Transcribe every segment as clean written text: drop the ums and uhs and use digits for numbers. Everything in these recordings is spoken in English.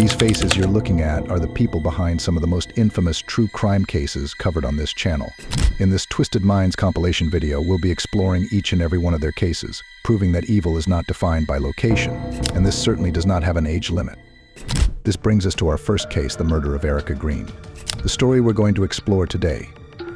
These faces you're looking at are the people behind some of the most infamous true crime cases covered on this channel. In this Twisted Minds compilation video, we'll be exploring each and every one of their cases, proving that evil is not defined by location, and this certainly does not have an age limit. This brings us to our first case, the murder of Erica Green. The story we're going to explore today,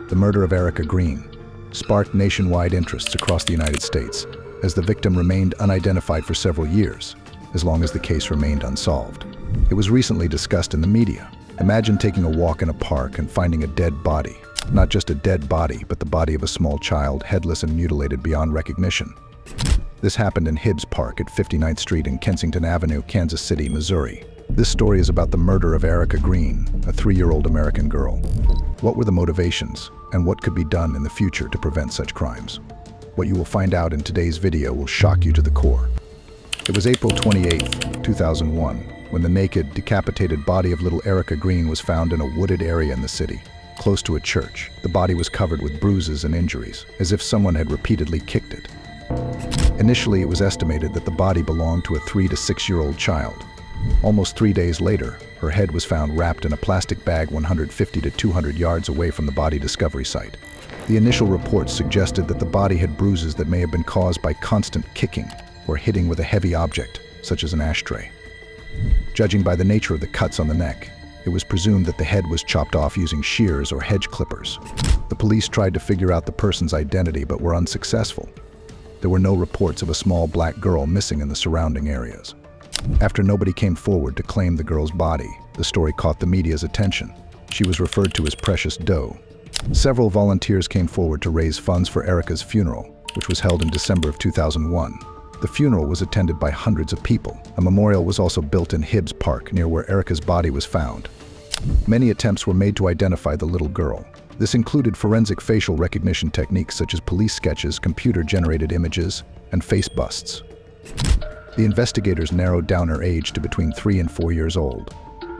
the murder of Erica Green, sparked nationwide interests across the United States, as the victim remained unidentified for several years, as long as the case remained unsolved. It was recently discussed in the media. Imagine taking a walk in a park and finding a dead body. Not just a dead body, but the body of a small child, headless and mutilated beyond recognition. This happened in Hibbs Park at 59th Street and Kensington Avenue, Kansas City, Missouri. This story is about the murder of Erica Green, a 3-year-old American girl. What were the motivations, and what could be done in the future to prevent such crimes? What you will find out in today's video will shock you to the core. It was April 28, 2001, when the naked, decapitated body of little Erica Green was found in a wooded area in the city, close to a church. The body was covered with bruises and injuries, as if someone had repeatedly kicked it. Initially, it was estimated that the body belonged to a 3 to 6-year-old child. Almost 3 days later, her head was found wrapped in a plastic bag 150 to 200 yards away from the body discovery site. The initial reports suggested that the body had bruises that may have been caused by constant kicking or hitting with a heavy object, such as an ashtray. Judging by the nature of the cuts on the neck, it was presumed that the head was chopped off using shears or hedge clippers. The police tried to figure out the person's identity but were unsuccessful. There were no reports of a small black girl missing in the surrounding areas. After nobody came forward to claim the girl's body, the story caught the media's attention. She was referred to as Precious Doe. Several volunteers came forward to raise funds for Erica's funeral, which was held in December of 2001. The funeral was attended by hundreds of people. A memorial was also built in Hibbs Park, near where Erica's body was found. Many attempts were made to identify the little girl. This included forensic facial recognition techniques such as police sketches, computer-generated images, and face busts. The investigators narrowed down her age to between 3 and 4 years old.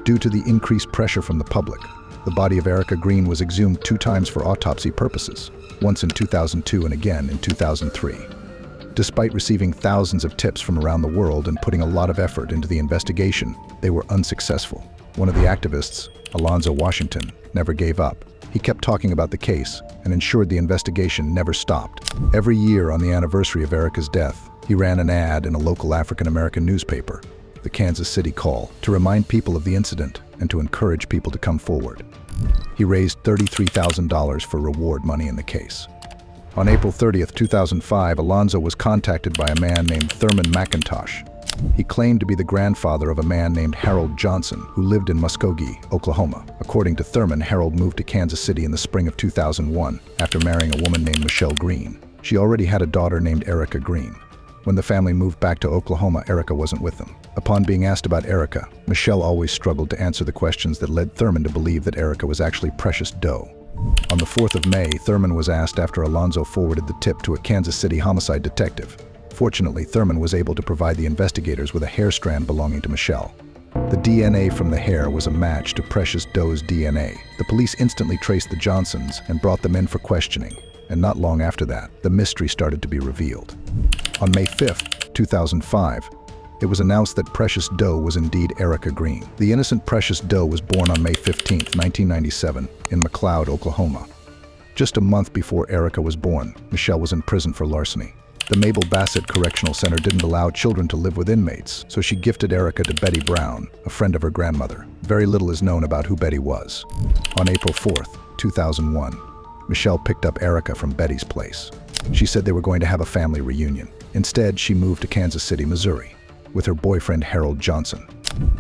Due to the increased pressure from the public, the body of Erica Green was exhumed 2 times for autopsy purposes, once in 2002 and again in 2003. Despite receiving thousands of tips from around the world and putting a lot of effort into the investigation, they were unsuccessful. One of the activists, Alonzo Washington, never gave up. He kept talking about the case and ensured the investigation never stopped. Every year on the anniversary of Erica's death, he ran an ad in a local African-American newspaper, the Kansas City Call, to remind people of the incident and to encourage people to come forward. He raised $33,000 for reward money in the case. On April 30, 2005, Alonzo was contacted by a man named Thurman McIntosh. He claimed to be the grandfather of a man named Harold Johnson, who lived in Muskogee, Oklahoma. According to Thurman, Harold moved to Kansas City in the spring of 2001 after marrying a woman named Michelle Green. She already had a daughter named Erica Green. When the family moved back to Oklahoma, Erica wasn't with them. Upon being asked about Erica, Michelle always struggled to answer the questions that led Thurman to believe that Erica was actually Precious Doe. On the 4th of May, Thurman was asked after Alonzo forwarded the tip to a Kansas City homicide detective. Fortunately, Thurman was able to provide the investigators with a hair strand belonging to Michelle. The DNA from the hair was a match to Precious Doe's DNA. The police instantly traced the Johnsons and brought them in for questioning, and not long after that, the mystery started to be revealed. On May 5, 2005, it was announced that Precious Doe was indeed Erica Green. The innocent Precious Doe was born on May 15, 1997, in McLeod, Oklahoma. Just a month before Erica was born, Michelle was in prison for larceny. The Mabel Bassett Correctional Center didn't allow children to live with inmates, so she gifted Erica to Betty Brown, a friend of her grandmother. Very little is known about who Betty was. On April 4, 2001, Michelle picked up Erica from Betty's place. She said they were going to have a family reunion. Instead, she moved to Kansas City, Missouri, with her boyfriend Harold Johnson.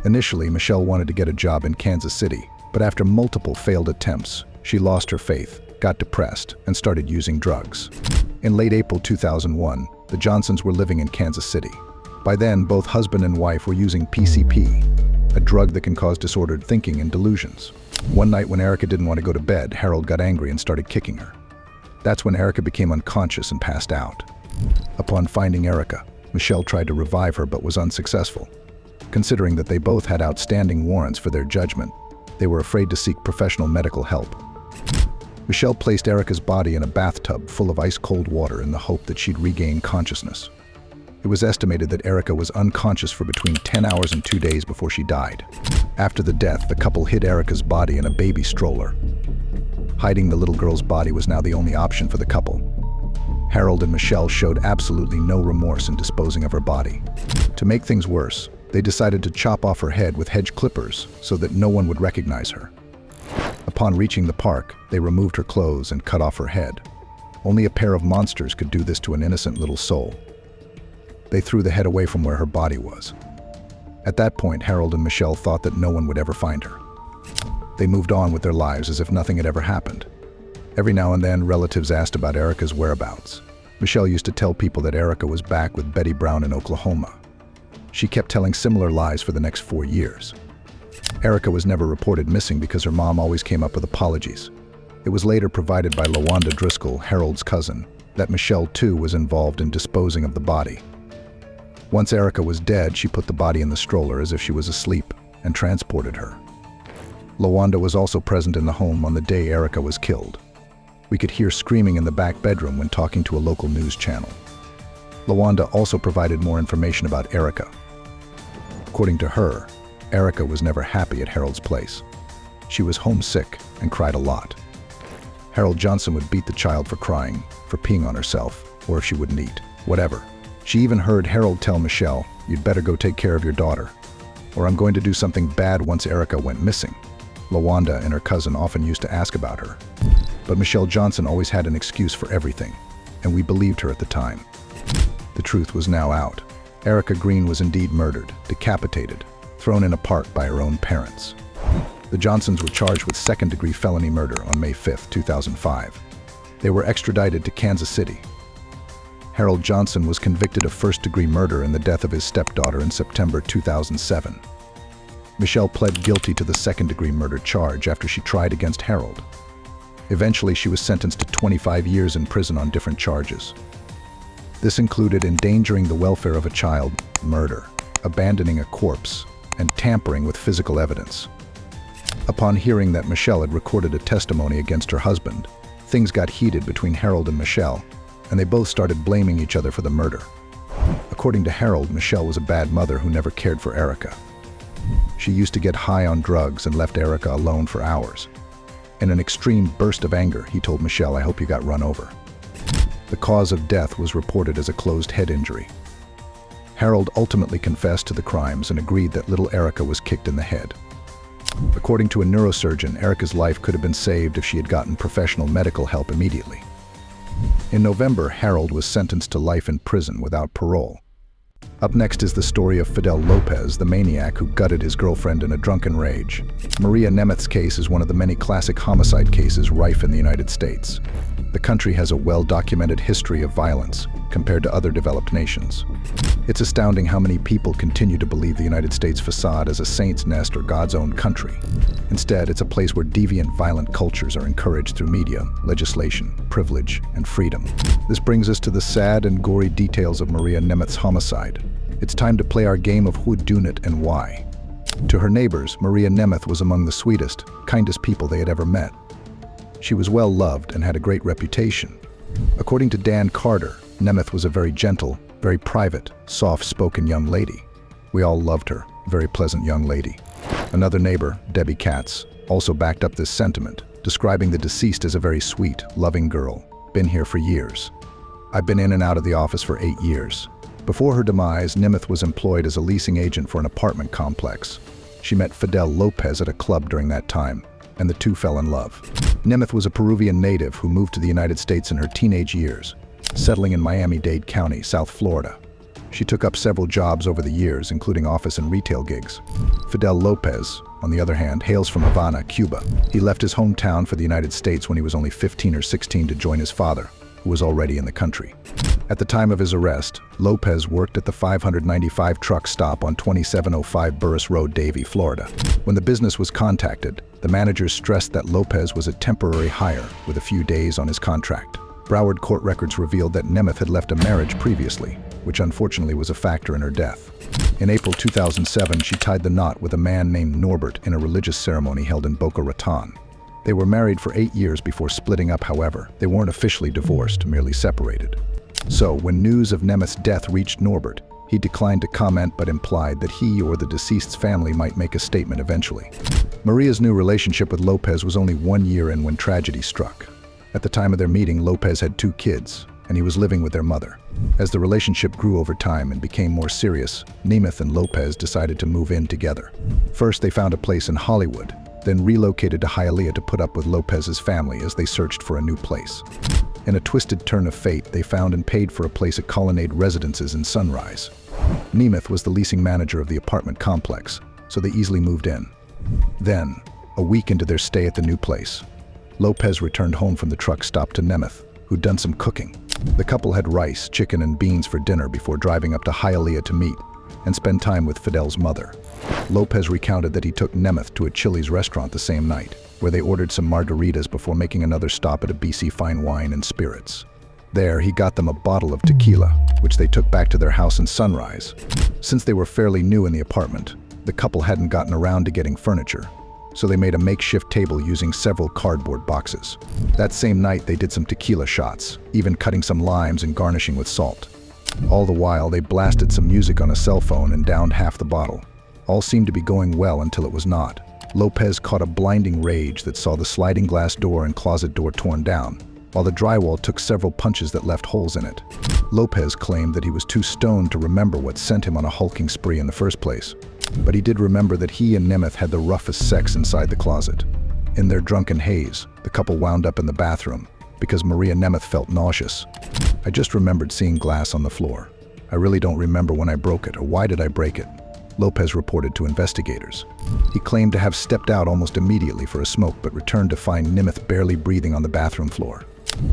Initially, Michelle wanted to get a job in Kansas City, but after multiple failed attempts, she lost her faith, got depressed, and started using drugs. In late April 2001, the Johnsons were living in Kansas City. By then, both husband and wife were using PCP, a drug that can cause disordered thinking and delusions. One night when Erica didn't want to go to bed, Harold got angry and started kicking her. That's when Erica became unconscious and passed out. Upon finding Erica, Michelle tried to revive her but was unsuccessful. Considering that they both had outstanding warrants for their judgment, they were afraid to seek professional medical help. Michelle placed Erica's body in a bathtub full of ice-cold water in the hope that she'd regain consciousness. It was estimated that Erica was unconscious for between 10 hours and 2 days before she died. After the death, the couple hid Erica's body in a baby stroller. Hiding the little girl's body was now the only option for the couple. Harold and Michelle showed absolutely no remorse in disposing of her body. To make things worse, they decided to chop off her head with hedge clippers so that no one would recognize her. Upon reaching the park, they removed her clothes and cut off her head. Only a pair of monsters could do this to an innocent little soul. They threw the head away from where her body was. At that point, Harold and Michelle thought that no one would ever find her. They moved on with their lives as if nothing had ever happened. Every now and then, relatives asked about Erica's whereabouts. Michelle used to tell people that Erica was back with Betty Brown in Oklahoma. She kept telling similar lies for the next 4 years. Erica was never reported missing because her mom always came up with apologies. It was later provided by LaWanda Driscoll, Harold's cousin, that Michelle too was involved in disposing of the body. Once Erica was dead, she put the body in the stroller as if she was asleep and transported her. LaWanda was also present in the home on the day Erica was killed. We could hear screaming in the back bedroom when talking to a local news channel. LaWanda also provided more information about Erica. According to her, Erica was never happy at Harold's place. She was homesick and cried a lot. Harold Johnson would beat the child for crying, for peeing on herself, or if she wouldn't eat, whatever. She even heard Harold tell Michelle, "You'd better go take care of your daughter, or I'm going to do something bad once Erica went missing." LaWanda and her cousin often used to ask about her. But Michelle Johnson always had an excuse for everything, and we believed her at the time. The truth was now out. Erica Green was indeed murdered, decapitated, thrown in a park by her own parents. The Johnsons were charged with second-degree felony murder on May 5, 2005. They were extradited to Kansas City. Harold Johnson was convicted of first-degree murder in the death of his stepdaughter in September 2007. Michelle pled guilty to the second-degree murder charge after she tried against Harold. Eventually, she was sentenced to 25 years in prison on different charges. This included endangering the welfare of a child, murder, abandoning a corpse, and tampering with physical evidence. Upon hearing that Michelle had recorded a testimony against her husband, things got heated between Harold and Michelle, and they both started blaming each other for the murder. According to Harold, Michelle was a bad mother who never cared for Erica. She used to get high on drugs and left Erica alone for hours. In an extreme burst of anger, he told Michelle, "I hope you got run over." The cause of death was reported as a closed head injury. Harold ultimately confessed to the crimes and agreed that little Erica was kicked in the head. According to a neurosurgeon, Erica's life could have been saved if she had gotten professional medical help immediately. In November, Harold was sentenced to life in prison without parole. Up next is the story of Fidel Lopez, the maniac who gutted his girlfriend in a drunken rage. Maria Nemeth's case is one of the many classic homicide cases rife in the United States. The country has a well-documented history of violence compared to other developed nations. It's astounding how many people continue to believe the United States facade is a saint's nest or God's own country. Instead, it's a place where deviant, violent cultures are encouraged through media, legislation, privilege, and freedom. This brings us to the sad and gory details of Maria Nemeth's homicide. It's time to play our game of who'd done it and why. To her neighbors, Maria Nemeth was among the sweetest, kindest people they had ever met. She was well loved and had a great reputation. According to Dan Carter, Nemeth was a very gentle, very private, soft-spoken young lady. We all loved her, a very pleasant young lady. Another neighbor, Debbie Katz, also backed up this sentiment, describing the deceased as a very sweet, loving girl, been here for years. I've been in and out of the office for 8 years. Before her demise, Nemeth was employed as a leasing agent for an apartment complex. She met Fidel Lopez at a club during that time, and the two fell in love. Nemeth was a Peruvian native who moved to the United States in her teenage years, settling in Miami-Dade County, South Florida. She took up several jobs over the years, including office and retail gigs. Fidel Lopez, on the other hand, hails from Havana, Cuba. He left his hometown for the United States when he was only 15 or 16 to join his father, who was already in the country. At the time of his arrest, Lopez worked at the 595 truck stop on 2705 Burris Road, Davie, Florida. When the business was contacted, the managers stressed that Lopez was a temporary hire with a few days on his contract. Broward court records revealed that Nemeth had left a marriage previously, which unfortunately was a factor in her death. In April 2007, she tied the knot with a man named Norbert in a religious ceremony held in Boca Raton. They were married for 8 years before splitting up, however. They weren't officially divorced, merely separated. So, when news of Nemeth's death reached Norbert, He declined to comment but implied that he or the deceased's family might make a statement eventually. Maria's new relationship with Lopez was only 1 year in when tragedy struck. At the time of their meeting, Lopez had 2 kids, and he was living with their mother. As the relationship grew over time and became more serious, Nemeth and Lopez decided to move in together. First, they found a place in Hollywood, then relocated to Hialeah to put up with Lopez's family as they searched for a new place. In a twisted turn of fate, they found and paid for a place at Colonnade Residences in Sunrise. Nemeth was the leasing manager of the apartment complex, so they easily moved in. Then, a week into their stay at the new place, Lopez returned home from the truck stop to Nemeth, who'd done some cooking. The couple had rice, chicken, and beans for dinner before driving up to Hialeah to meet and spend time with Fidel's mother. Lopez recounted that he took Nemeth to a Chili's restaurant the same night, where they ordered some margaritas before making another stop at a BC Fine Wine and Spirits. There, he got them a bottle of tequila, which they took back to their house in Sunrise. Since they were fairly new in the apartment, the couple hadn't gotten around to getting furniture, so they made a makeshift table using several cardboard boxes. That same night, they did some tequila shots, even cutting some limes and garnishing with salt. All the while, they blasted some music on a cell phone and downed half the bottle. All seemed to be going well until it was not. Lopez caught a blinding rage that saw the sliding glass door and closet door torn down, while the drywall took several punches that left holes in it. Lopez claimed that he was too stoned to remember what sent him on a hulking spree in the first place. But he did remember that he and Nemeth had the roughest sex inside the closet. In their drunken haze, the couple wound up in the bathroom because Maria Nemeth felt nauseous. I just remembered seeing glass on the floor. I really don't remember when I broke it or why did I break it, Lopez reported to investigators. He claimed to have stepped out almost immediately for a smoke but returned to find Nemeth barely breathing on the bathroom floor.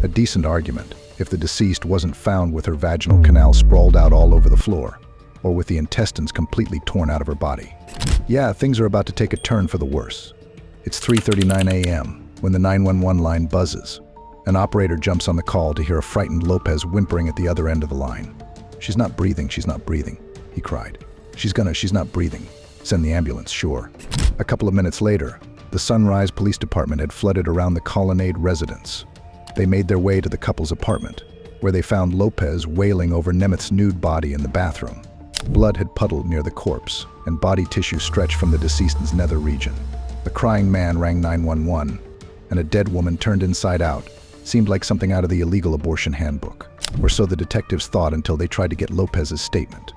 A decent argument if the deceased wasn't found with her vaginal canal sprawled out all over the floor, or with the intestines completely torn out of her body. Yeah, things are about to take a turn for the worse. It's 3:39 a.m. when the 911 line buzzes. An operator jumps on the call to hear a frightened Lopez whimpering at the other end of the line. She's not breathing, he cried. She's not breathing. Send the ambulance, sure. A couple of minutes later, the Sunrise Police Department had flooded around the Colonnade residence. They made their way to the couple's apartment, where they found Lopez wailing over Nemeth's nude body in the bathroom. Blood had puddled near the corpse, and body tissue stretched from the deceased's nether region. The crying man rang 911, and a dead woman turned inside out seemed like something out of the illegal abortion handbook, or so the detectives thought until they tried to get Lopez's statement.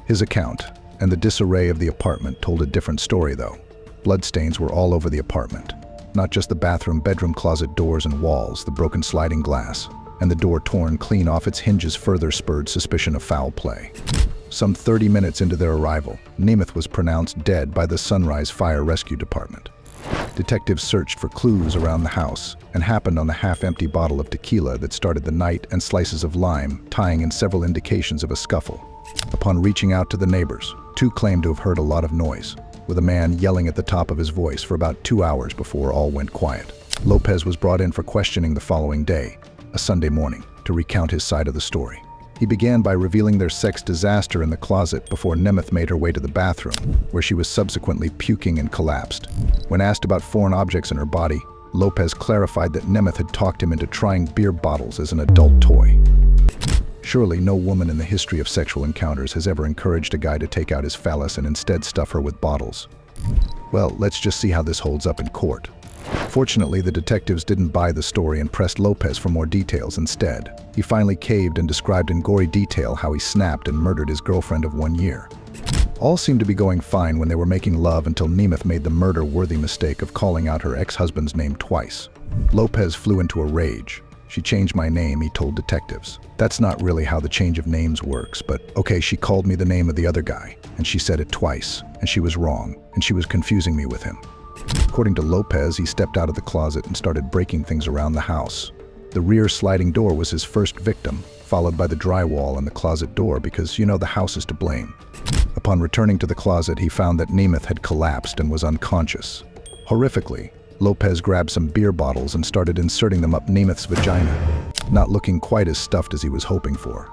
His account and the disarray of the apartment told a different story, though. Bloodstains were all over the apartment, not just the bathroom, bedroom, closet doors and walls. The broken sliding glass and the door torn clean off its hinges further spurred suspicion of foul play. Some 30 minutes into their arrival, Nemeth was pronounced dead by the Sunrise Fire Rescue Department. Detectives searched for clues around the house and happened on the half-empty bottle of tequila that started the night and slices of lime, tying in several indications of a scuffle. Upon reaching out to the neighbors, 2 claimed to have heard a lot of noise, with a man yelling at the top of his voice for about 2 hours before all went quiet. Lopez was brought in for questioning the following day, a Sunday morning, to recount his side of the story. He began by revealing their sex disaster in the closet before Nemeth made her way to the bathroom, where she was subsequently puking and collapsed. When asked about foreign objects in her body, Lopez clarified that Nemeth had talked him into trying beer bottles as an adult toy. Surely no woman in the history of sexual encounters has ever encouraged a guy to take out his phallus and instead stuff her with bottles. Well, let's just see how this holds up in court. Fortunately, the detectives didn't buy the story and pressed Lopez for more details instead. He finally caved and described in gory detail how he snapped and murdered his girlfriend of 1 year. All seemed to be going fine when they were making love until Nemeth made the murder-worthy mistake of calling out her ex-husband's name twice. Lopez flew into a rage. She changed my name, he told detectives. That's not really how the change of names works, but okay, she called me the name of the other guy, and she said it twice, and she was wrong, and she was confusing me with him. According to Lopez, he stepped out of the closet and started breaking things around the house. The rear sliding door was his first victim, followed by the drywall and the closet door because, the house is to blame. Upon returning to the closet, he found that Nemeth had collapsed and was unconscious. Horrifically, Lopez grabbed some beer bottles and started inserting them up Nemeth's vagina, not looking quite as stuffed as he was hoping for.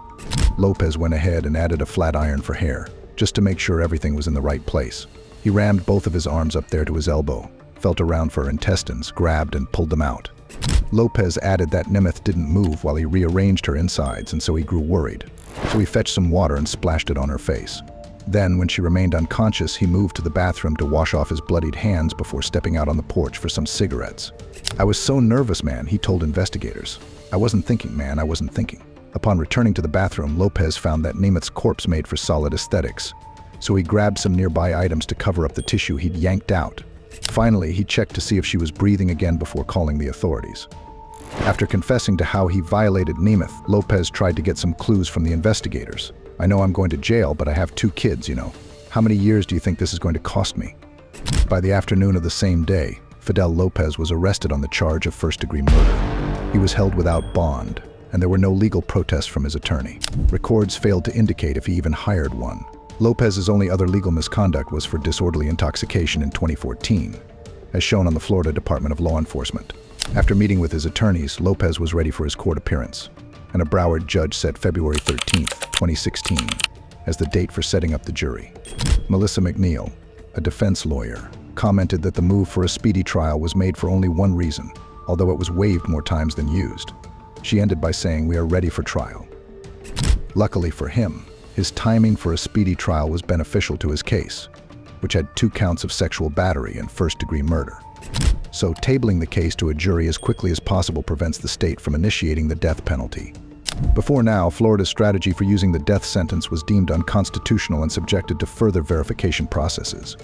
Lopez went ahead and added a flat iron for hair, just to make sure everything was in the right place. He rammed both of his arms up there to his elbow, felt around for her intestines, grabbed and pulled them out. Lopez added that Nemeth didn't move while he rearranged her insides, and so he grew worried. So he fetched some water and splashed it on her face. Then, when she remained unconscious, he moved to the bathroom to wash off his bloodied hands before stepping out on the porch for some cigarettes. "I was so nervous, man," he told investigators. "I wasn't thinking, man, I wasn't thinking." Upon returning to the bathroom, Lopez found that Nemeth's corpse made for solid aesthetics, so he grabbed some nearby items to cover up the tissue he'd yanked out. Finally, he checked to see if she was breathing again before calling the authorities. After confessing to how he violated Nemeth, Lopez tried to get some clues from the investigators. "I know I'm going to jail, but I have 2 kids, you know. How many years do you think this is going to cost me?" By the afternoon of the same day, Fidel Lopez was arrested on the charge of first-degree murder. He was held without bond, and there were no legal protests from his attorney. Records failed to indicate if he even hired one. Lopez's only other legal misconduct was for disorderly intoxication in 2014, as shown on the Florida Department of Law Enforcement. After meeting with his attorneys, Lopez was ready for his court appearance, and a Broward judge set February 13, 2016, as the date for setting up the jury. Melissa McNeil, a defense lawyer, commented that the move for a speedy trial was made for only one reason, although it was waived more times than used. She ended by saying, "We are ready for trial." Luckily for him, his timing for a speedy trial was beneficial to his case, which had 2 counts of sexual battery and first-degree murder. So tabling the case to a jury as quickly as possible prevents the state from initiating the death penalty. Before now, Florida's strategy for using the death sentence was deemed unconstitutional and subjected to further verification processes.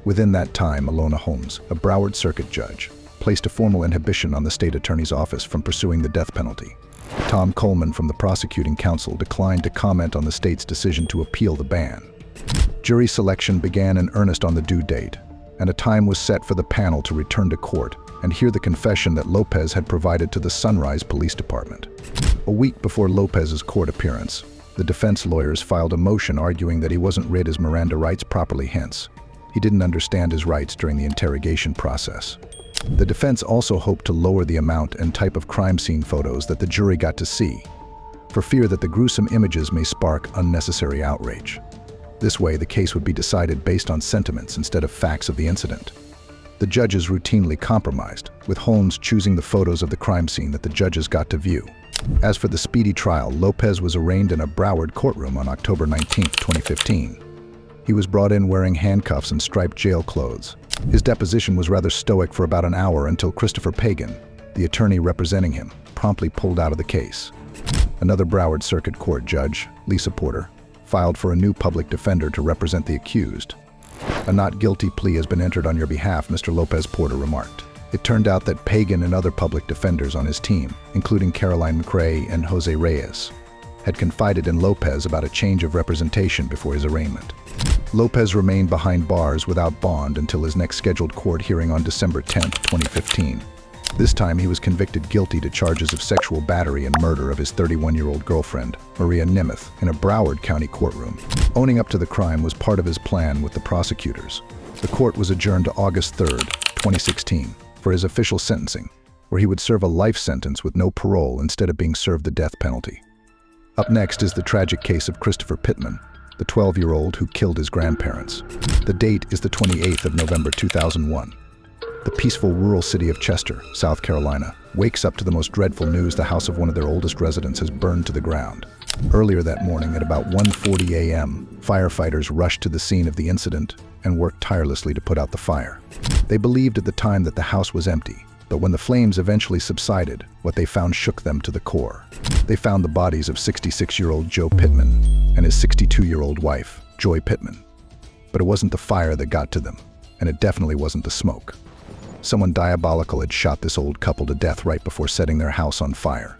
Within that time, Alona Holmes, a Broward Circuit judge, placed a formal inhibition on the state attorney's office from pursuing the death penalty. Tom Coleman from the prosecuting counsel declined to comment on the state's decision to appeal the ban. Jury selection began in earnest on the due date, and a time was set for the panel to return to court and hear the confession that Lopez had provided to the Sunrise Police Department. A week before Lopez's court appearance, the defense lawyers filed a motion arguing that he wasn't read his Miranda rights properly, hence, he didn't understand his rights during the interrogation process. The defense also hoped to lower the amount and type of crime scene photos that the jury got to see, for fear that the gruesome images may spark unnecessary outrage. This way, the case would be decided based on sentiments instead of facts of the incident. The judges routinely compromised, with Holmes choosing the photos of the crime scene that the judges got to view. As for the speedy trial, Lopez was arraigned in a Broward courtroom on October 19, 2015. He was brought in wearing handcuffs and striped jail clothes. His deposition was rather stoic for about an hour until Christopher Pittman, the attorney representing him, promptly pulled out of the case. Another Broward Circuit Court judge, Lisa Porter, filed for a new public defender to represent the accused. "A not guilty plea has been entered on your behalf," Mr. Lopez Porter remarked. It turned out that Pagan and other public defenders on his team, including Caroline McRae and Jose Reyes, had confided in Lopez about a change of representation before his arraignment. Lopez remained behind bars without bond until his next scheduled court hearing on December 10, 2015. This time he was convicted guilty to charges of sexual battery and murder of his 31-year-old girlfriend, Maria Nemeth, in a Broward County courtroom. Owning up to the crime was part of his plan with the prosecutors. The court was adjourned to August 3, 2016, for his official sentencing, where he would serve a life sentence with no parole instead of being served the death penalty. Up next is the tragic case of Christopher Pittman, the 12-year-old who killed his grandparents. The date is the 28th of November 2001. The peaceful rural city of Chester, South Carolina, wakes up to the most dreadful news: the house of one of their oldest residents has burned to the ground. Earlier that morning, at about 1:40 a.m., firefighters rushed to the scene of the incident and worked tirelessly to put out the fire. They believed at the time that the house was empty, but when the flames eventually subsided, what they found shook them to the core. They found the bodies of 66-year-old Joe Pittman and his 62-year-old wife, Joy Pittman. But it wasn't the fire that got to them, and it definitely wasn't the smoke. Someone diabolical had shot this old couple to death right before setting their house on fire.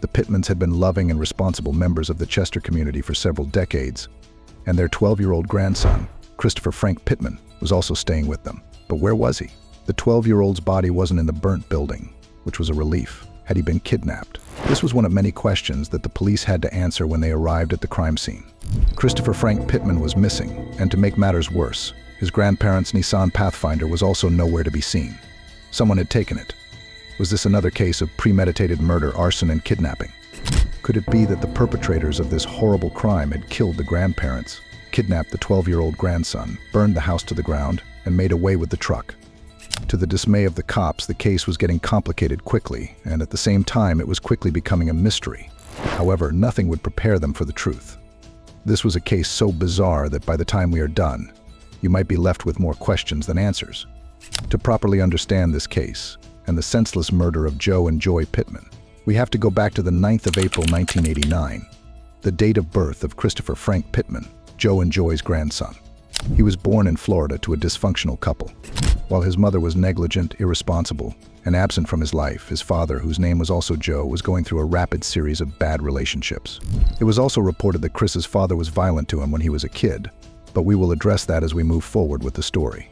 The Pittmans had been loving and responsible members of the Chester community for several decades, and their 12-year-old grandson, Christopher Frank Pittman, was also staying with them. But where was he? The 12-year-old's body wasn't in the burnt building, which was a relief. Had he been kidnapped? This was one of many questions that the police had to answer when they arrived at the crime scene. Christopher Frank Pittman was missing, and to make matters worse, his grandparents' Nissan Pathfinder was also nowhere to be seen. Someone had taken it. Was this another case of premeditated murder, arson, and kidnapping? Could it be that the perpetrators of this horrible crime had killed the grandparents, kidnapped the 12-year-old grandson, burned the house to the ground, and made away with the truck? To the dismay of the cops, the case was getting complicated quickly, and at the same time it was quickly becoming a mystery. However, nothing would prepare them for the truth. This was a case so bizarre that by the time we are done, you might be left with more questions than answers. To properly understand this case, and the senseless murder of Joe and Joy Pittman, we have to go back to the 9th of April 1989, the date of birth of Christopher Frank Pittman, Joe and Joy's grandson. He was born in Florida to a dysfunctional couple. While his mother was negligent, irresponsible, and absent from his life, his father, whose name was also Joe, was going through a rapid series of bad relationships. It was also reported that Chris's father was violent to him when he was a kid, but we will address that as we move forward with the story.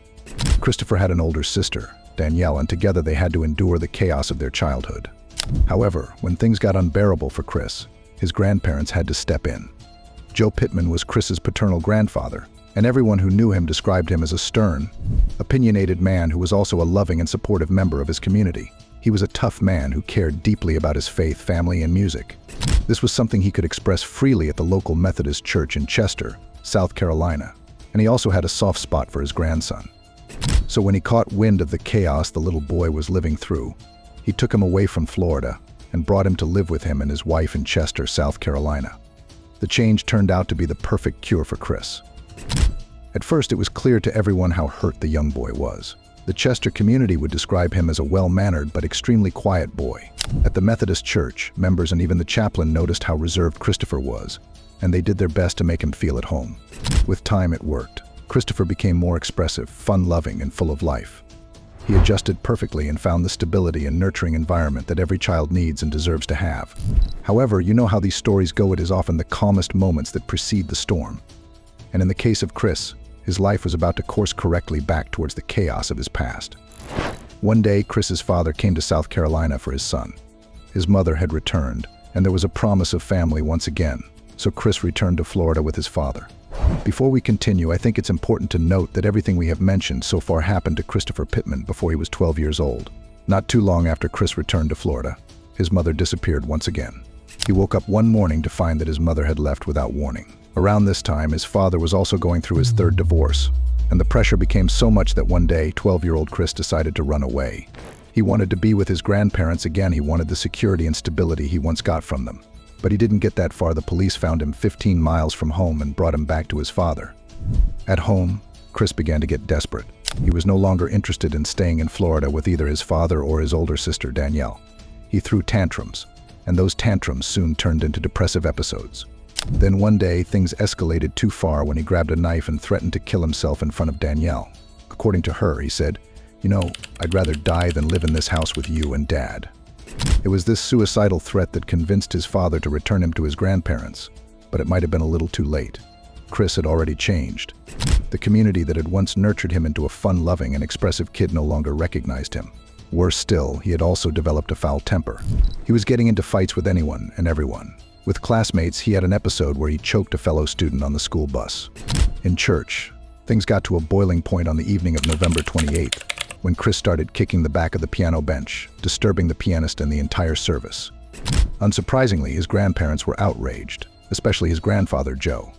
Christopher had an older sister, Danielle, and together they had to endure the chaos of their childhood. However, when things got unbearable for Chris, his grandparents had to step in. Joe Pittman was Chris's paternal grandfather, and everyone who knew him described him as a stern, opinionated man who was also a loving and supportive member of his community. He was a tough man who cared deeply about his faith, family, and music. This was something he could express freely at the local Methodist church in Chester, South Carolina, and he also had a soft spot for his grandson. So when he caught wind of the chaos the little boy was living through, he took him away from Florida and brought him to live with him and his wife in Chester, South Carolina. The change turned out to be the perfect cure for Chris. At first, it was clear to everyone how hurt the young boy was. The Chester community would describe him as a well-mannered but extremely quiet boy. At the Methodist church, members and even the chaplain noticed how reserved Christopher was, and they did their best to make him feel at home. With time, it worked. Christopher became more expressive, fun-loving, and full of life. He adjusted perfectly and found the stability and nurturing environment that every child needs and deserves to have. However, you know how these stories go, it is often the calmest moments that precede the storm. And in the case of Chris, his life was about to course correctly back towards the chaos of his past. One day, Chris's father came to South Carolina for his son. His mother had returned, and there was a promise of family once again, so Chris returned to Florida with his father. Before we continue, I think it's important to note that everything we have mentioned so far happened to Christopher Pittman before he was 12 years old. Not too long after Chris returned to Florida, his mother disappeared once again. He woke up one morning to find that his mother had left without warning. Around this time, his father was also going through his third divorce, and the pressure became so much that one day, 12-year-old Chris decided to run away. He wanted to be with his grandparents again. He wanted the security and stability he once got from them. But he didn't get that far. The police found him 15 miles from home and brought him back to his father. At home, Chris began to get desperate. He was no longer interested in staying in Florida with either his father or his older sister, Danielle. He threw tantrums, and those tantrums soon turned into depressive episodes. Then one day, things escalated too far when he grabbed a knife and threatened to kill himself in front of Danielle. According to her, he said, "You know, I'd rather die than live in this house with you and Dad." It was this suicidal threat that convinced his father to return him to his grandparents, but it might have been a little too late. Chris had already changed. The community that had once nurtured him into a fun-loving and expressive kid no longer recognized him. Worse still, he had also developed a foul temper. He was getting into fights with anyone and everyone. With classmates, he had an episode where he choked a fellow student on the school bus. In church, things got to a boiling point on the evening of November 28th, when Chris started kicking the back of the piano bench, disturbing the pianist and the entire service. Unsurprisingly, his grandparents were outraged, especially his grandfather, Joe.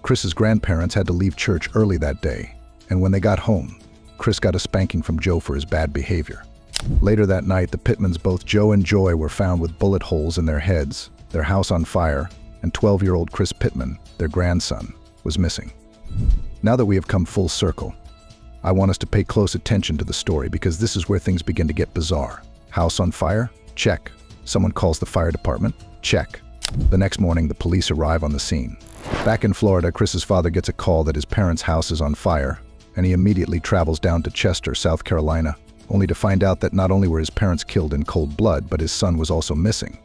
Chris's grandparents had to leave church early that day, and when they got home, Chris got a spanking from Joe for his bad behavior. Later that night, the Pittmans, both Joe and Joy, were found with bullet holes in their heads, their house on fire, and 12-year-old Chris Pittman, their grandson, was missing. Now that we have come full circle, I want us to pay close attention to the story because this is where things begin to get bizarre. House on fire? Check. Someone calls the fire department? Check. The next morning, the police arrive on the scene. Back in Florida, Chris's father gets a call that his parents' house is on fire, and he immediately travels down to Chester, South Carolina, only to find out that not only were his parents killed in cold blood, but his son was also missing.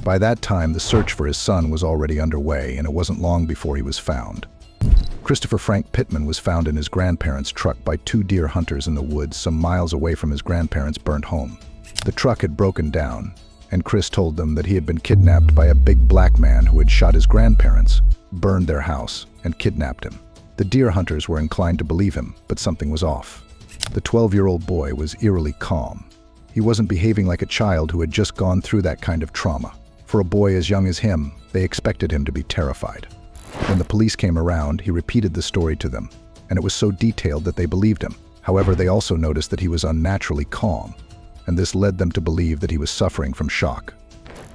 By that time, the search for his son was already underway, and it wasn't long before he was found. Christopher Frank Pittman was found in his grandparents' truck by two deer hunters in the woods some miles away from his grandparents' burnt home. The truck had broken down, and Chris told them that he had been kidnapped by a big black man who had shot his grandparents, burned their house, and kidnapped him. The deer hunters were inclined to believe him, but something was off. The 12-year-old boy was eerily calm. He wasn't behaving like a child who had just gone through that kind of trauma. For a boy as young as him, they expected him to be terrified. When the police came around, he repeated the story to them, and it was so detailed that they believed him. However, they also noticed that he was unnaturally calm, and this led them to believe that he was suffering from shock.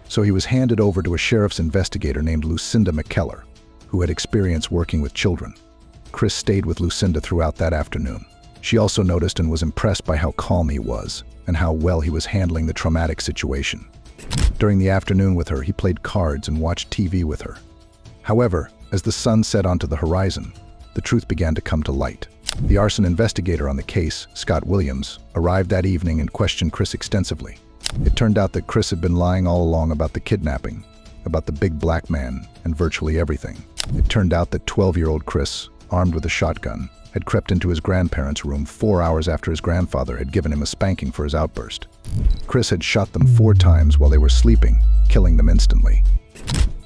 So he was handed over to a sheriff's investigator named Lucinda McKellar, who had experience working with children. Chris stayed with Lucinda throughout that afternoon. She also noticed and was impressed by how calm he was and how well he was handling the traumatic situation. During the afternoon with her, he played cards and watched TV with her. However, as the sun set onto the horizon, the truth began to come to light. The arson investigator on the case, Scott Williams, arrived that evening and questioned Chris extensively. It turned out that Chris had been lying all along about the kidnapping, about the big black man, and virtually everything. It turned out that 12-year-old Chris, armed with a shotgun, had crept into his grandparents' room 4 hours after his grandfather had given him a spanking for his outburst. Chris had shot them 4 times while they were sleeping, killing them instantly.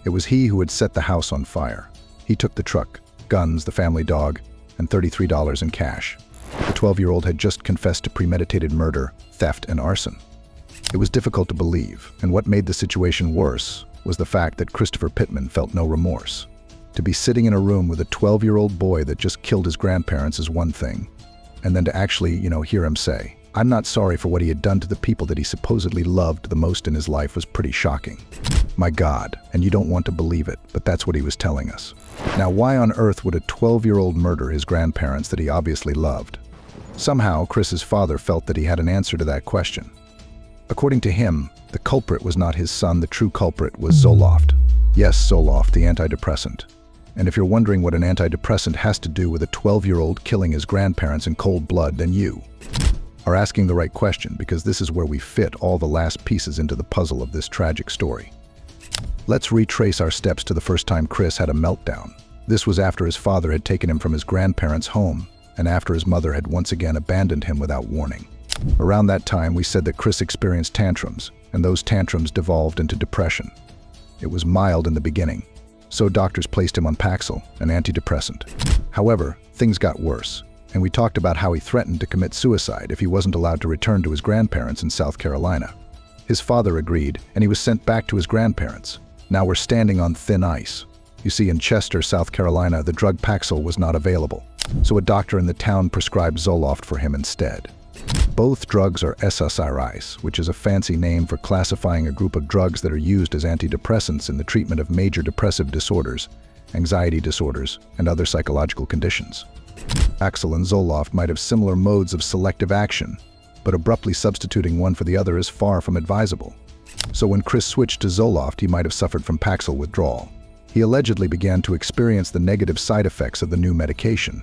It was he who had set the house on fire. He took the truck, guns, the family dog, and $33 in cash. The 12-year-old had just confessed to premeditated murder, theft, and arson. It was difficult to believe, and what made the situation worse was the fact that Christopher Pittman felt no remorse. To be sitting in a room with a 12-year-old boy that just killed his grandparents is one thing, and then to actually, hear him say, "I'm not sorry for what he had done to the people that he supposedly loved the most in his life," was pretty shocking. My God, and you don't want to believe it, but that's what he was telling us. Now, why on earth would a 12-year-old murder his grandparents that he obviously loved? Somehow, Chris's father felt that he had an answer to that question. According to him, the culprit was not his son, the true culprit was Zoloft. Yes, Zoloft, the antidepressant. And if you're wondering what an antidepressant has to do with a 12-year-old killing his grandparents in cold blood, then you are asking the right question, because this is where we fit all the last pieces into the puzzle of this tragic story. Let's retrace our steps to the first time Chris had a meltdown. This was after his father had taken him from his grandparents' home, and after his mother had once again abandoned him without warning. Around that time, we said that Chris experienced tantrums, and those tantrums devolved into depression. It was mild in the beginning, so doctors placed him on Paxil, an antidepressant. However, things got worse, and we talked about how he threatened to commit suicide if he wasn't allowed to return to his grandparents in South Carolina. His father agreed, and he was sent back to his grandparents. Now we're standing on thin ice. You see, in Chester, South Carolina, the drug Paxil was not available, so a doctor in the town prescribed Zoloft for him instead. Both drugs are SSRIs, which is a fancy name for classifying a group of drugs that are used as antidepressants in the treatment of major depressive disorders, anxiety disorders, and other psychological conditions. Paxil and Zoloft might have similar modes of selective action, but abruptly substituting one for the other is far from advisable. So when Chris switched to Zoloft, he might have suffered from Paxil withdrawal. He allegedly began to experience the negative side effects of the new medication.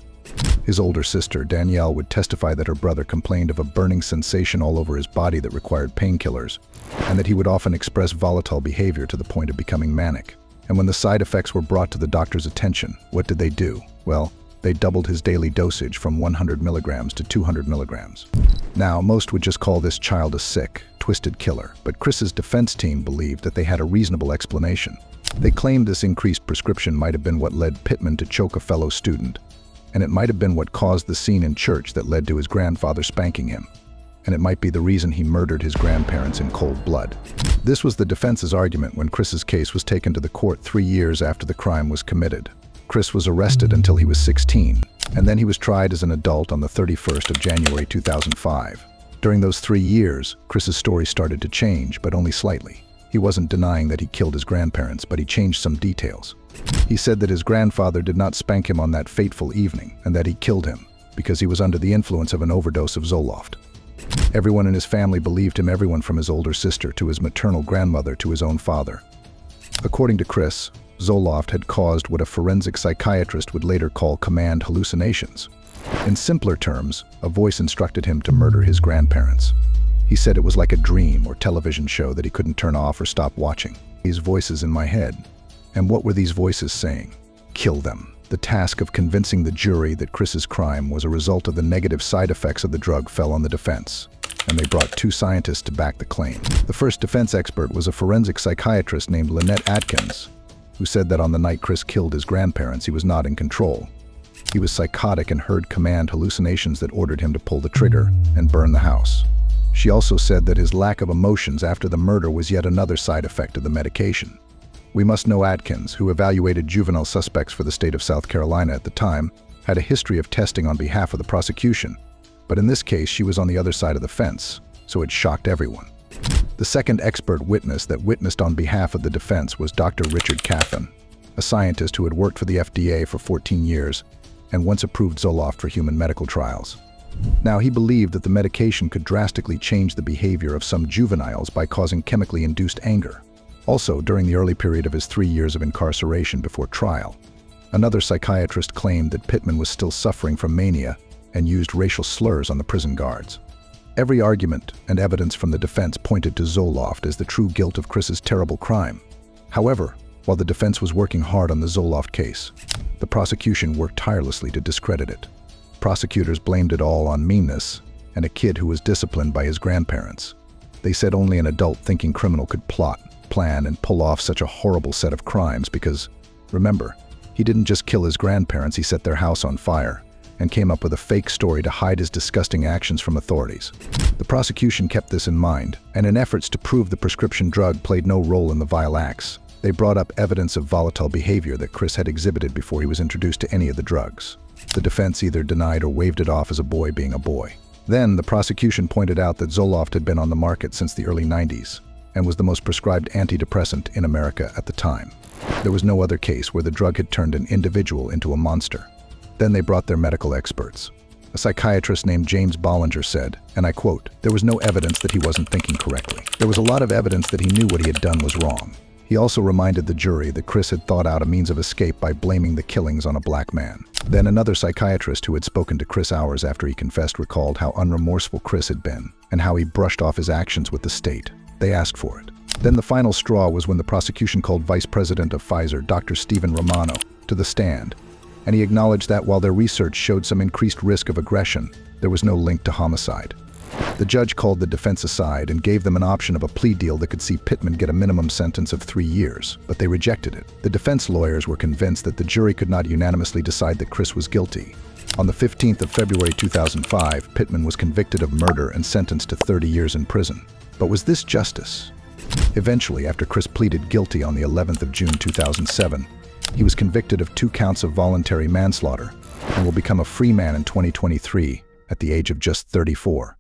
His older sister, Danielle, would testify that her brother complained of a burning sensation all over his body that required painkillers, and that he would often express volatile behavior to the point of becoming manic. And when the side effects were brought to the doctor's attention, what did they do? Well, they doubled his daily dosage from 100 milligrams to 200 milligrams. Now, most would just call this child a sick, twisted killer, but Chris's defense team believed that they had a reasonable explanation. They claimed this increased prescription might have been what led Pittman to choke a fellow student, and it might have been what caused the scene in church that led to his grandfather spanking him, and it might be the reason he murdered his grandparents in cold blood. This was the defense's argument when Chris's case was taken to the court 3 years after the crime was committed. Chris was arrested until he was 16, and then he was tried as an adult on the 31st of January 2005. During those 3 years, Chris's story started to change, but only slightly. He wasn't denying that he killed his grandparents, but he changed some details. He said that his grandfather did not spank him on that fateful evening, and that he killed him because he was under the influence of an overdose of Zoloft. Everyone in his family believed him, everyone from his older sister to his maternal grandmother to his own father. According to Chris, Zoloft had caused what a forensic psychiatrist would later call command hallucinations. In simpler terms, a voice instructed him to murder his grandparents. He said it was like a dream or television show that he couldn't turn off or stop watching. These voices in my head. And what were these voices saying? Kill them. The task of convincing the jury that Chris's crime was a result of the negative side effects of the drug fell on the defense, and they brought 2 scientists to back the claim. The first defense expert was a forensic psychiatrist named Lynette Atkins, who said that on the night Chris killed his grandparents, he was not in control. He was psychotic and heard command hallucinations that ordered him to pull the trigger and burn the house. She also said that his lack of emotions after the murder was yet another side effect of the medication. We must know Atkins, who evaluated juvenile suspects for the state of South Carolina at the time, had a history of testing on behalf of the prosecution, But in this case, she was on the other side of the fence, so it shocked everyone. The second expert witness that witnessed on behalf of the defense was Dr. Richard Caffin, a scientist who had worked for the FDA for 14 years and once approved Zoloft for human medical trials. Now, he believed that the medication could drastically change the behavior of some juveniles by causing chemically induced anger. Also, during the early period of his 3 years of incarceration before trial, another psychiatrist claimed that Pittman was still suffering from mania and used racial slurs on the prison guards. Every argument and evidence from the defense pointed to Zoloft as the true guilt of Chris's terrible crime. However, while the defense was working hard on the Zoloft case, the prosecution worked tirelessly to discredit it. Prosecutors blamed it all on meanness and a kid who was disciplined by his grandparents. They said only an adult-thinking criminal could plot, plan, and pull off such a horrible set of crimes because, remember, he didn't just kill his grandparents, he set their house on fire and came up with a fake story to hide his disgusting actions from authorities. The prosecution kept this in mind, and in efforts to prove the prescription drug played no role in the vile acts, they brought up evidence of volatile behavior that Chris had exhibited before he was introduced to any of the drugs. The defense either denied or waved it off as a boy being a boy. Then, the prosecution pointed out that Zoloft had been on the market since the early 90s and was the most prescribed antidepressant in America at the time. There was no other case where the drug had turned an individual into a monster. Then they brought their medical experts. A psychiatrist named James Bollinger said, and I quote, "There was no evidence that he wasn't thinking correctly. There was a lot of evidence that he knew what he had done was wrong." He also reminded the jury that Chris had thought out a means of escape by blaming the killings on a black man. Then another psychiatrist who had spoken to Chris hours after he confessed recalled how unremorseful Chris had been and how he brushed off his actions with the state. They asked for it. Then the final straw was when the prosecution called Vice President of Pfizer, Dr. Stephen Romano, to the stand, and he acknowledged that while their research showed some increased risk of aggression, there was no link to homicide. The judge called the defense aside and gave them an option of a plea deal that could see Pittman get a minimum sentence of 3 years, but they rejected it. The defense lawyers were convinced that the jury could not unanimously decide that Chris was guilty. On the 15th of February 2005, Pittman was convicted of murder and sentenced to 30 years in prison. But was this justice? Eventually, after Chris pleaded guilty on the 11th of June 2007, he was convicted of 2 counts of voluntary manslaughter and will become a free man in 2023 at the age of just 34.